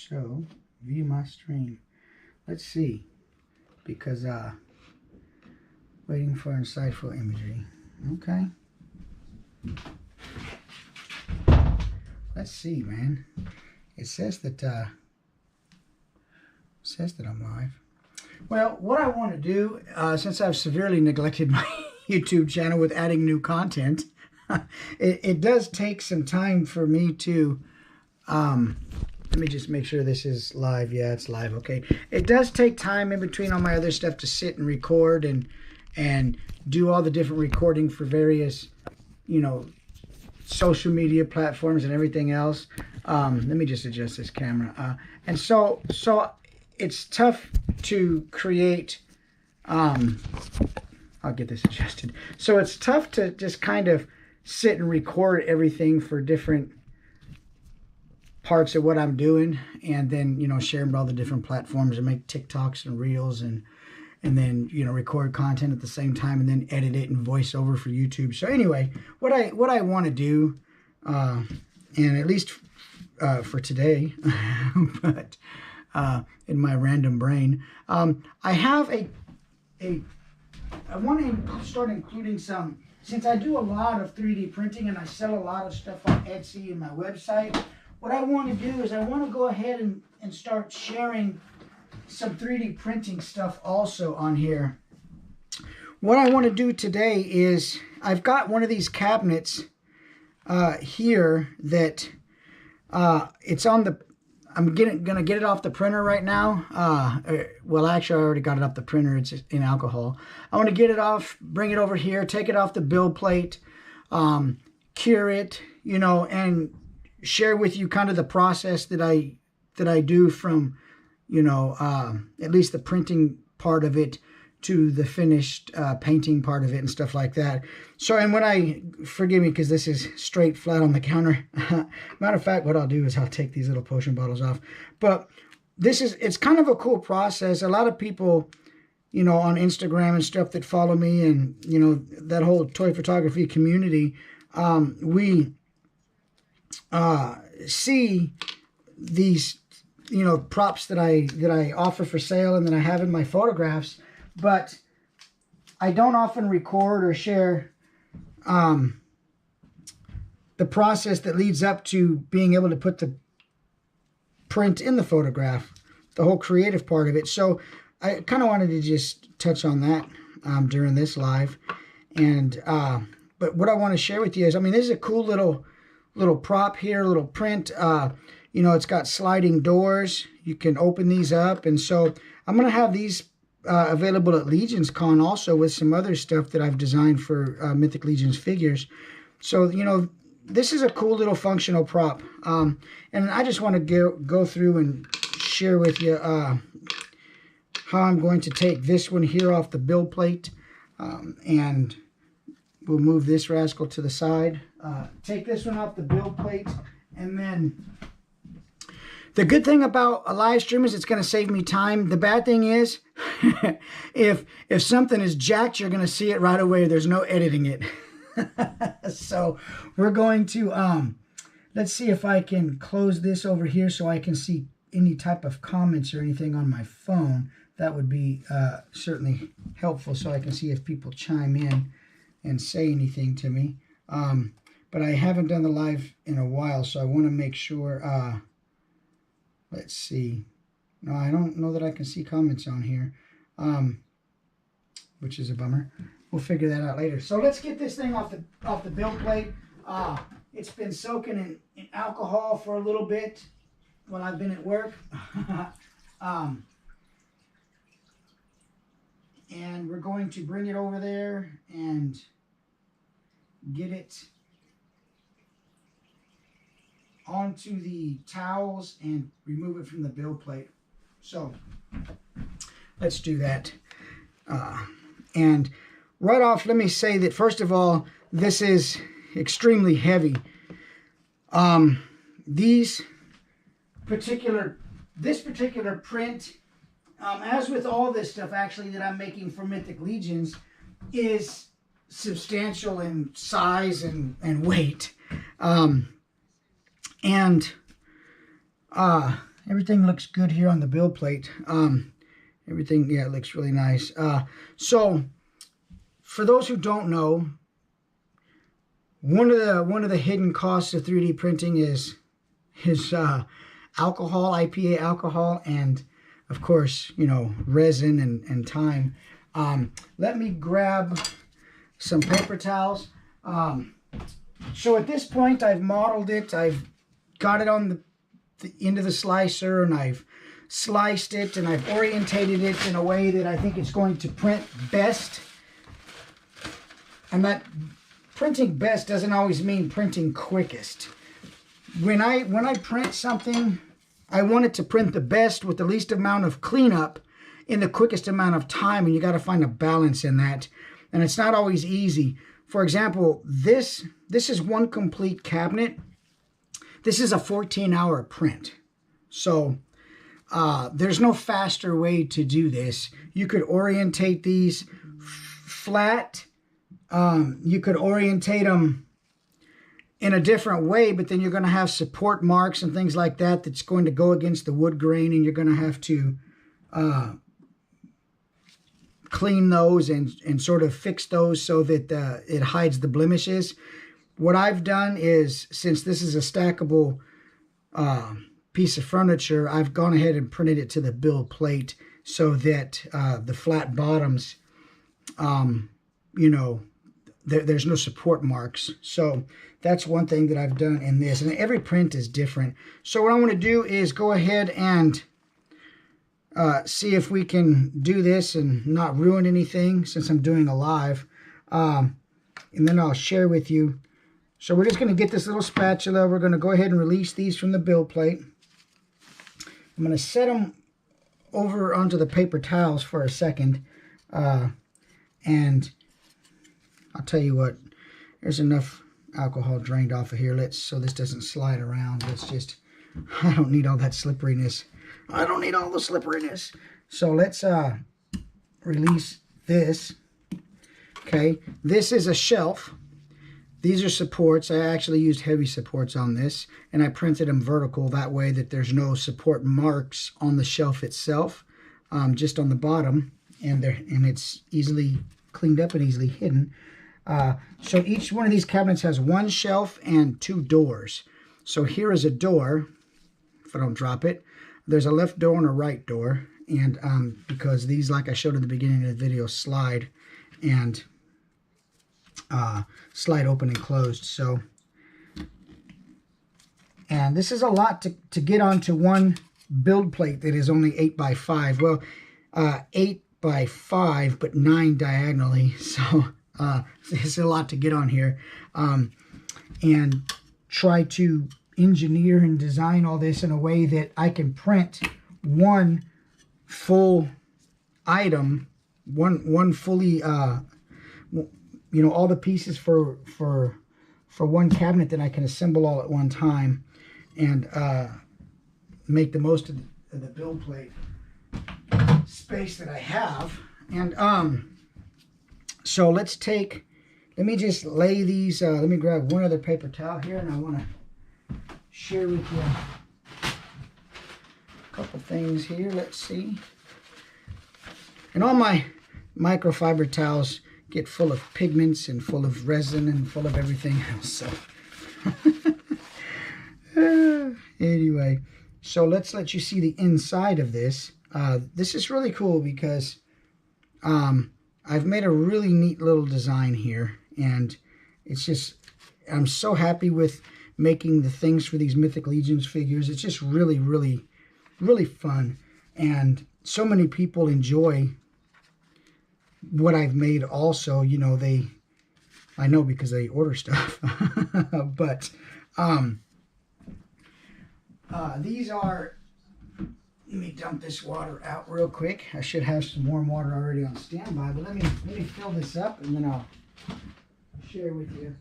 So, view my stream. Let's see. Because, waiting for insightful imagery. Okay. Let's see, man. It says that, I'm live. Well, what I want to do, since I've severely neglected my YouTube channel with adding new content, it does take some time for me to, let me just make sure this is live. Yeah, it's live. Okay. It does take time in between all my other stuff to sit and record and do all the different recording for various, social media platforms and everything else. Let me just adjust this camera. And so it's tough to create, I'll get this adjusted. So it's tough to just kind of sit and record everything for different parts of what I'm doing, and then, share them with all the different platforms and make TikToks and Reels and then, record content at the same time and then edit it and voice over for YouTube. So anyway, what I want to do, and at least for today, but in my random brain, I have I want to start including some, since I do a lot of 3D printing and I sell a lot of stuff on Etsy and my website. What I want to do is I want to go ahead and start sharing some 3D printing stuff also on here. What I want to do today is I've got one of these cabinets here that it's on the, I'm gonna get it off the printer right now. Well, actually, I already got it off the printer. It's in alcohol. I want to get it off, bring it over here, take it off the build plate, cure it, and share with you kind of the process that I do from, at least the printing part of it to the finished painting part of it and stuff like that. So, and when I, forgive me because this is straight flat on the counter. Matter of fact, what I'll do is I'll take these little potion bottles off. But it's kind of a cool process. A lot of people, on Instagram and stuff that follow me and, that whole toy photography community, we see these, props that I offer for sale and that I have in my photographs, but I don't often record or share the process that leads up to being able to put the print in the photograph, the whole creative part of it. So I kind of wanted to just touch on that during this live. And but what I want to share with you is, this is a cool little prop here, little print. It's got sliding doors. You can open these up. And so I'm going to have these available at Legion's Con also with some other stuff that I've designed for Mythic Legion's figures. So, this is a cool little functional prop. And I just want to go through and share with you how I'm going to take this one here off the build plate. And we'll move this rascal to the side. Take this one off the build plate, and then the good thing about a live stream is it's going to save me time. The bad thing is if something is jacked, you're going to see it right away. There's no editing it. So we're going to let's see if I can close this over here so I can see any type of comments or anything on my phone. That would be certainly helpful, so I can see if people chime in and say anything to me. But I haven't done the live in a while, so I want to make sure. Let's see. No, I don't know that I can see comments on here, which is a bummer. We'll figure that out later. So let's get this thing off the build plate. It's been soaking in alcohol for a little bit while I've been at work. And we're going to bring it over there and get it onto the towels and remove it from the build plate. So let's do that. And right off, let me say that first of all, this is extremely heavy. This particular print, as with all this stuff actually that I'm making for Mythic Legions, is substantial in size and weight. everything looks good here on the build plate. Everything, yeah, it looks really nice. So for those who don't know, one of the hidden costs of 3D printing is alcohol, IPA alcohol, and of course, you know, resin and time. Let me grab some paper towels. So at this point, I've modeled it. I've got it on the end of the slicer, and I've sliced it, and I've orientated it in a way that I think it's going to print best. And that printing best doesn't always mean printing quickest. When I print something, I want it to print the best with the least amount of cleanup in the quickest amount of time, and you got to find a balance in that. And it's not always easy. For example, this is one complete cabinet. This is a 14-hour print. So there's no faster way to do this. You could orientate these flat. You could orientate them in a different way, but then you're going to have support marks and things like that that's going to go against the wood grain, and you're going to have to clean those and sort of fix those so that it hides the blemishes. What I've done is, since this is a stackable piece of furniture, I've gone ahead and printed it to the build plate so that the flat bottoms, you know, there's no support marks. So that's one thing that I've done in this. And every print is different. So what I want to do is go ahead and see if we can do this and not ruin anything, since I'm doing a live. And then I'll share with you. So we're just going to get this little spatula. We're going to go ahead and release these from the build plate. I'm going to set them over onto the paper towels for a second. And I'll tell you what, there's enough alcohol drained off of here. So this doesn't slide around. I don't need all that slipperiness. I don't need all the slipperiness. So let's release this. Okay, this is a shelf. These are supports. I actually used heavy supports on this, and I printed them vertical. That way that there's no support marks on the shelf itself, just on the bottom, and it's easily cleaned up and easily hidden. So each one of these cabinets has one shelf and two doors. So here is a door. If I don't drop it, there's a left door and a right door. And because these, like I showed at the beginning of the video, slide and slide open and closed. So, and this is a lot to get onto one build plate that is only 8 by 5. Well, 8 by 5, but 9 diagonally. So it's a lot to get on here, and try to engineer and design all this in a way that I can print one full item, one fully, you know, all the pieces for one cabinet that I can assemble all at one time, and make the most of the build plate space that I have. And so let me just lay these, let me grab one other paper towel here, and I want to share with you a couple things here. Let's see. And all my microfiber towels get full of pigments and full of resin and full of everything else. So anyway, so let's let you see the inside of this. This is really cool because I've made a really neat little design here, and it's just, I'm so happy with making the things for these Mythic Legions figures. It's just really, really, really fun, and so many people enjoy what I've made also. You know, I know because they order stuff. But these are, let me dump this water out real quick. I should have some warm water already on standby, but let me fill this up, and then I'll share with you.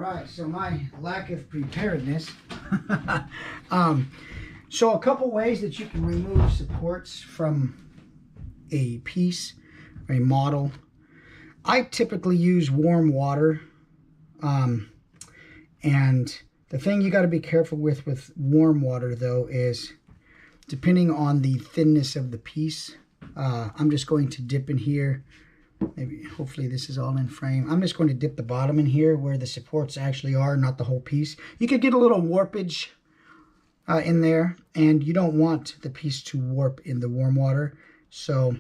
right, so my lack of preparedness. So a couple ways that you can remove supports from a piece, a model. I typically use warm water. And the thing you got to be careful with warm water, though, is depending on the thinness of the piece. I'm just going to dip in here. Maybe, hopefully this is all in frame. I'm just going to dip the bottom in here where the supports actually are, not the whole piece. You could get a little warpage in there, and you don't want the piece to warp in the warm water. So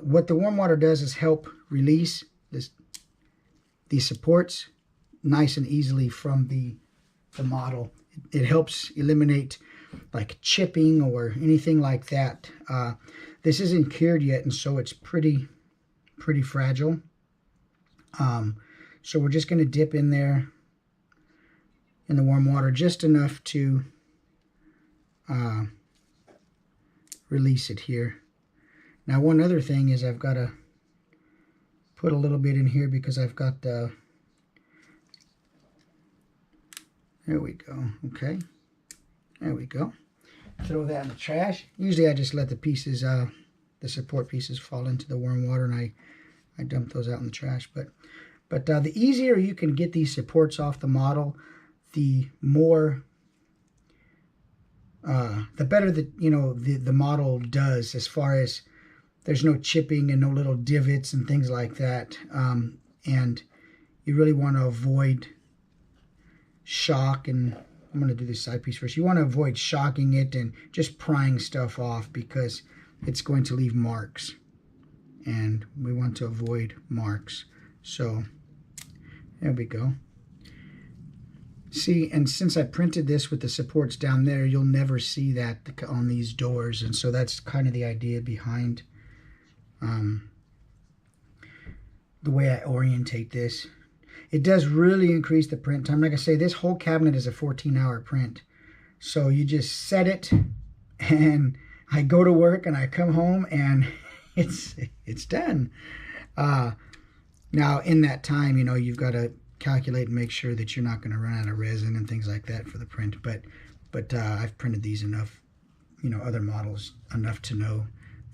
what the warm water does is help release these supports nice and easily from the model. It helps eliminate like chipping or anything like that. This isn't cured yet, and so it's pretty fragile. So we're just going to dip in there in the warm water just enough to release it here. Now, one other thing is I've got to put a little bit in here because I've got the... There we go. Okay. There we go. Throw that in the trash. Usually I just let the pieces, the support pieces fall into the warm water, and I dump those out in the trash. But the easier you can get these supports off the model, the more, the better the model does, as far as there's no chipping and no little divots and things like that. And you really want to avoid shock, and I'm going to do this side piece first. You want to avoid shocking it and just prying stuff off, because it's going to leave marks, and we want to avoid marks. So there we go. See, and since I printed this with the supports down there, you'll never see that on these doors, and so that's kind of the idea behind the way I orientate this. It does really increase the print time. Like I say, this whole cabinet is a 14-hour print. So you just set it, and I go to work, and I come home, and it's done. Now, in that time, you've got to calculate and make sure that you're not going to run out of resin and things like that for the print. But I've printed these enough, other models enough to know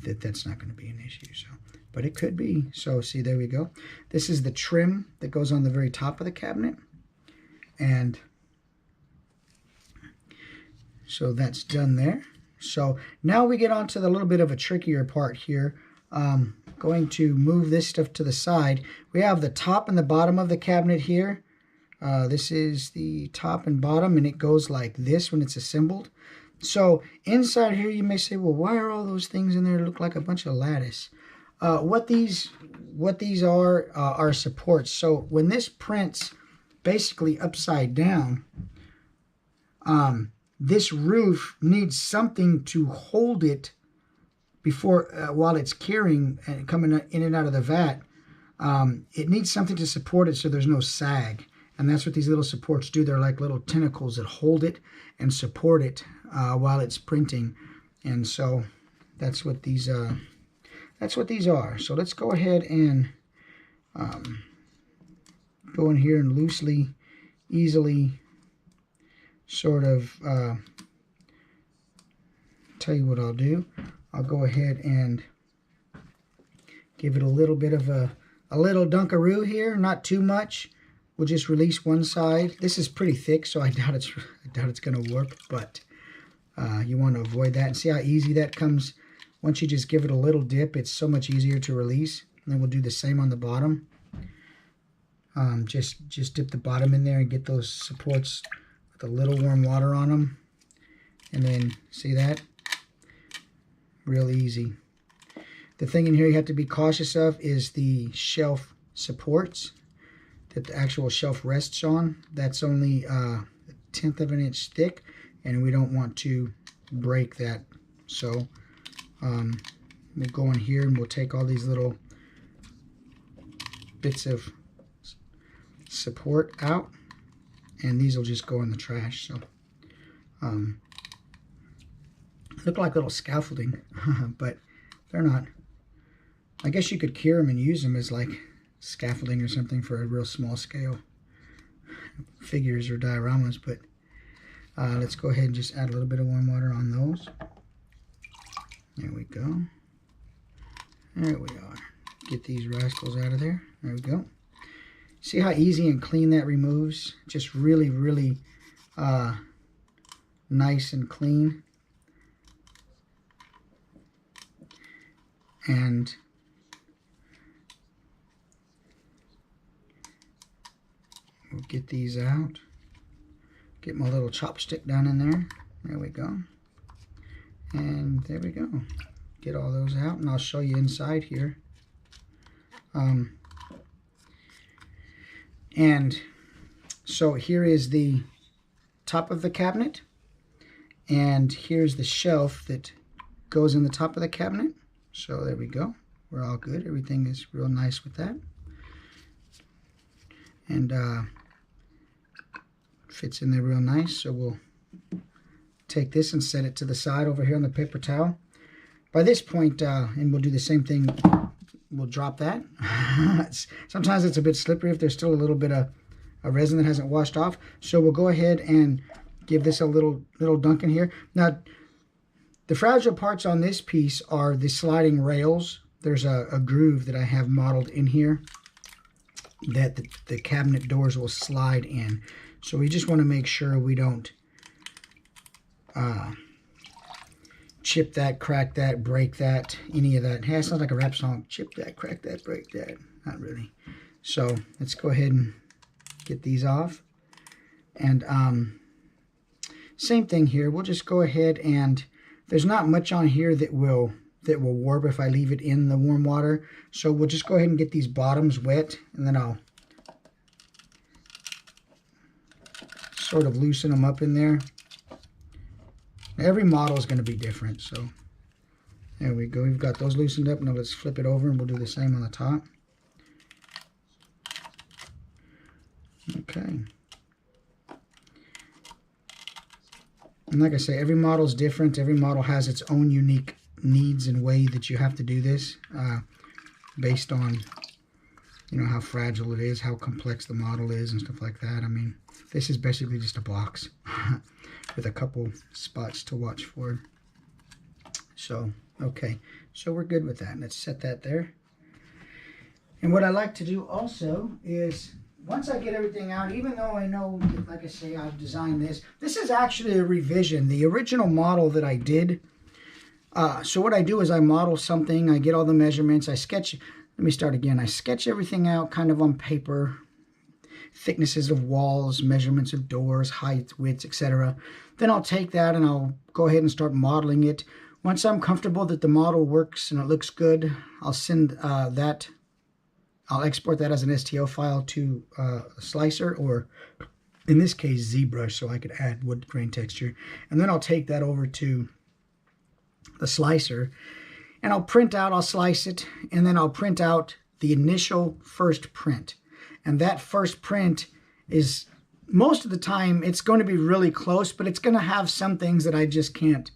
that that's not going to be an issue. So, but it could be. So see, there we go. This is the trim that goes on the very top of the cabinet. And so that's done there. So now we get on to the little bit of a trickier part here. Going to move this stuff to the side. We have the top and the bottom of the cabinet here. This is the top and bottom, and it goes like this when it's assembled. So inside here, you may say, well, why are all those things in there that look like a bunch of lattice? What these are supports. So when this prints basically upside down, this roof needs something to hold it before, while it's curing and coming in and out of the vat. It needs something to support it so there's no sag. And that's what these little supports do. They're like little tentacles that hold it and support it while it's printing. And so that's what these are. So let's go ahead and go in here and loosely, easily sort of tell you what I'll do. I'll go ahead and give it a little bit of a little dunkaroo here, not too much. We'll just release one side. This is pretty thick, so I doubt it's going to warp, but you want to avoid that. And see how easy that comes. Once you just give it a little dip, it's so much easier to release. And then we'll do the same on the bottom. Just dip the bottom in there and get those supports with a little warm water on them. And then, see that? Real easy. The thing in here you have to be cautious of is the shelf supports that the actual shelf rests on. That's only a 1/10 of an inch thick, and we don't want to break that. So we'll go in here and we'll take all these little bits of support out, and these will just go in the trash. So look like little scaffolding, but they're not. I guess you could cure them and use them as like scaffolding or something for a real small scale. figures or dioramas, but let's go ahead and just add a little bit of warm water on those. There we go. There we are. Get these rascals out of there. There we go. See how easy and clean that removes? Just really, really nice and clean. And we'll get these out. Get my little chopstick down in there. There we go. And there we go. Get all those out, and I'll show you inside here. And so here is the top of the cabinet, and here's the shelf that goes in the top of the cabinet. So there we go. We're all good. Everything is real nice with that. And fits in there real nice. So we'll take this and set it to the side over here on the paper towel. By this point, and we'll do the same thing, we'll drop that. Sometimes it's a bit slippery if there's still a little bit of a resin that hasn't washed off. So we'll go ahead and give this a little dunk in here. Now, the fragile parts on this piece are the sliding rails. There's a groove that I have modeled in here that the cabinet doors will slide in. So we just want to make sure we don't chip that, crack that, break that, any of that. Hey, it sounds like a rap song. Chip that, crack that, break that. Not really. So let's go ahead and get these off. And same thing here. We'll just go ahead, and there's not much on here that will warp if I leave it in the warm water. So we'll just go ahead and get these bottoms wet, and then I'll sort of loosen them up in there. Every model is going to be different, so there we go. We've got those loosened up. Now let's flip it over, and we'll do the same on the top. Okay. And like I say, every model is different. Every model has its own unique needs and way that you have to do this based on, you know, how fragile it is, how complex the model is, and stuff like that. I mean, this is basically just a box with a couple spots to watch for. So, okay. So we're good with that. Let's set that there. And what I like to do also is, once I get everything out, even though I know, like I say, I've designed this. This is actually a revision. The original model that I did. So what I do is I model something. I get all the measurements. I sketch. Let me start again. I sketch everything out kind of on paper. Thicknesses of walls, measurements of doors, height, widths, etc. Then I'll take that and I'll go ahead and start modeling it. Once I'm comfortable that the model works and it looks good, I'll send that. I'll export that as an STL file to a slicer, or in this case ZBrush, so I could add wood grain texture. And then I'll take that over to the slicer, and I'll slice it, and then I'll print out the initial first print. And that first print is, most of the time, it's going to be really close, but it's going to have some things that I just can't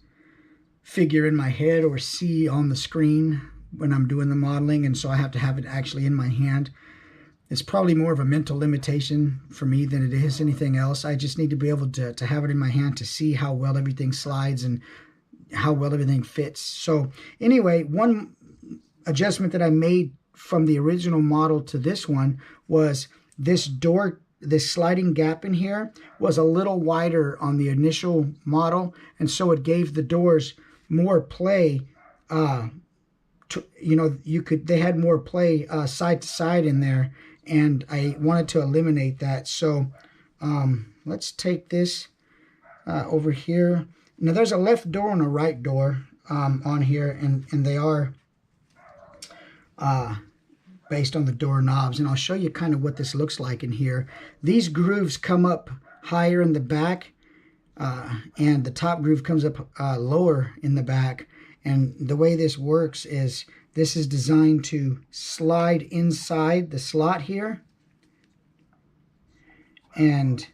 figure in my head or see on the screen when I'm doing the modeling, and so I have to have it actually in my hand. It's probably more of a mental limitation for me than it is anything else. I just need to be able to have it in my hand to see how well everything slides and how well everything fits. So anyway, one adjustment that I made from the original model to this one was this door, this sliding gap in here was a little wider on the initial model, and so it gave the doors more play. You know, they had more play side to side in there, and I wanted to eliminate that. So let's take this over here. Now there's a left door and a right door on here, and they are based on the door knobs, and I'll show you kind of what this looks like in here. These grooves come up higher in the back, and the top groove comes up lower in the back. And the way this works is this is designed to slide inside the slot here. And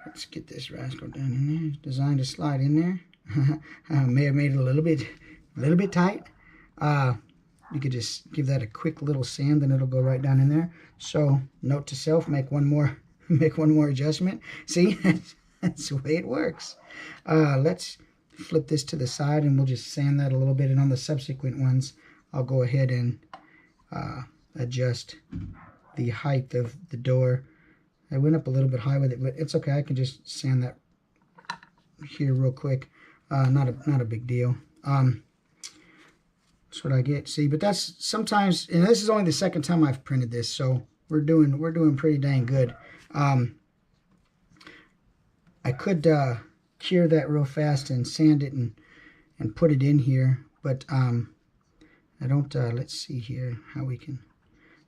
let's get this rascal down in there. It's designed to slide in there. I may have made it a little bit tight. you could just give that a quick little sand and it'll go right down in there. So note to self, make one more adjustment. See, that's the way it works. Let's flip this to the side and we'll just sand that a little bit, and on the subsequent ones I'll go ahead and adjust the height of the door. I went up a little bit high with it, but it's okay. I can just sand that here real quick. Not a big deal. That's what I get. See, but that's sometimes, and this is only the second time I've printed this, so we're doing pretty dang good. I could cure that real fast and sand it and put it in here, but I don't. Let's see here how we can.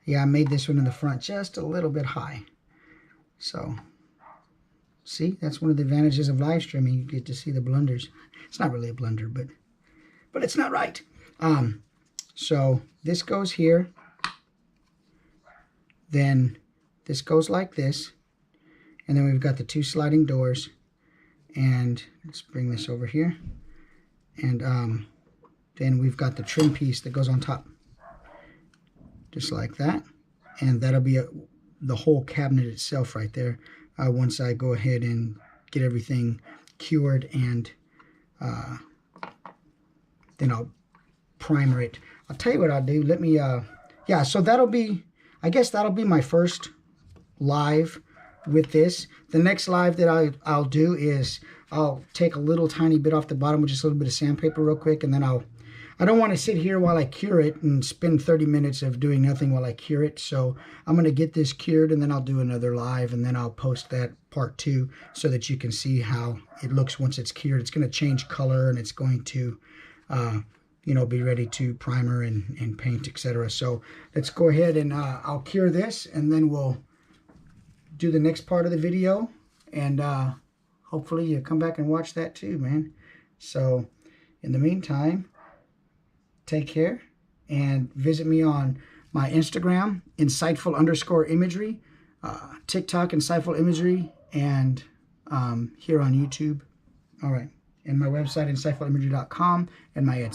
Yeah, I made this one in the front just a little bit high. So, see, that's one of the advantages of live streaming. You get to see the blunders. It's not really a blunder, but it's not right. So this goes here. Then this goes like this. And then we've got the 2 sliding doors. And let's bring this over here. And then we've got the trim piece that goes on top. Just like that. And that'll be the whole cabinet itself right there. Once I go ahead and get everything cured, and then I'll primer it. I'll tell you what I'll do. Let me, yeah, so that'll be, I guess that'll be my first live with this. The next live that I'll do is I'll take a little tiny bit off the bottom with just a little bit of sandpaper real quick, and then I don't want to sit here while I cure it and spend 30 minutes of doing nothing while I cure it. So I'm going to get this cured, and then I'll do another live, and then I'll post that part 2 so that you can see how it looks once it's cured. It's going to change color, and it's going to, you know, be ready to primer and paint, etc. So let's go ahead and I'll cure this, and then we'll do the next part of the video, and hopefully you come back and watch that too, man. So in the meantime, take care, and visit me on my Instagram, insightful_imagery, TikTok, insightful imagery, and here on YouTube. All right, and my website, insightfulimagery.com, and my Etsy.